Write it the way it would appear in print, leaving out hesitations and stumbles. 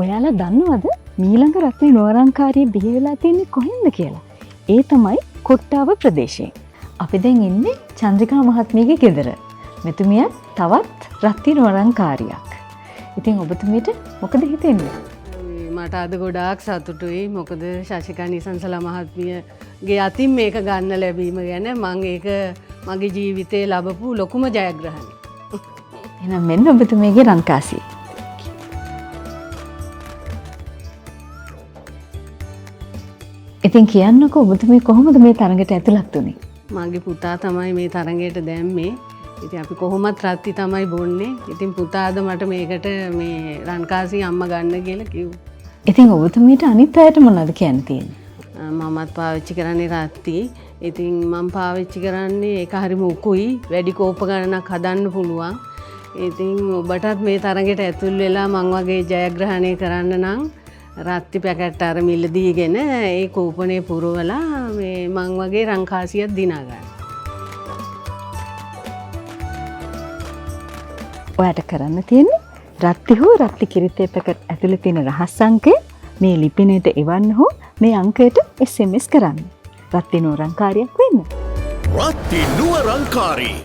ඔයාලා දන්නවද මීළඟ රත්නේ නුවරංකාරිය බිහි වෙලා තියෙන්නේ කොහෙන්ද කියලා? ඒ තමයි කොට්ටාව ප්‍රදේශයෙන්. අපි දැන් ඉන්නේ චන්ද්‍රිකා මහත්මියගේ ගෙදර. මෙතුමිය තවත් රත්ති නුවරංකාරියක්. ඉතින් ඔබතුමීට මොකද හිතෙන්නේ? මට අද ගොඩාක් සතුටුයි. මොකද ශශිකා නිසංසලා මහත්මියගේ අතින් මේක ගන්න ලැබීම ගැන මම ඒක මගේ ජීවිතේ ලැබපු ලොකුම ජයග්‍රහණය. එහෙනම් මෙන්න ඔබතුමීගේ රන්කාසිය. ඉතින් කියන්නකෝ ඔබතුමී කොහොමද මේ තරඟට ඇතුළත් වුනේ? මගේ පුතා තමයි මේ තරඟයට දැම්මේ. ඉතින් අපි කොහොමත් රත්ති තමයි බොන්නේ. ඉතින් පුතාද මට මේකට මේ රන්කාසි අම්මා ගන්න කියලා කිව්වා. ඉතින් ඔබතුමීට අනිත් අයට මොනවද කියන්න තියෙන්නේ? මමත් පාවිච්චි කරන්නේ රත්ති. ඉතින් මම පාවිච්චි කරන්නේ ඒක හරිම උකුයි. වැඩි කෝප ගණනක් හදන්න පුළුවන්. ඉතින් ඔබටත් මේ තරඟයට ඇතුල් වෙලා මං වගේ ජයග්‍රහණය කරන්න නම් රත්ති පැකට් අර මිලදීගෙන ඒ කූපනේ පුරවලා මේ මං වගේ රංකාසියක් දිනා ගන්න. ඔයාට කරන්න තියෙන්නේ රත්ති හෝ රත්ති කිරිතේ පැකට් ඇතුලේ තියෙන රහස් අංකය මේ ලිපිනයට එවන්න හෝ මේ අංකයට SMS කරන්න. රත්ති නුවරංකාරියක් වෙන්න. රත්ති නුවරංකාරී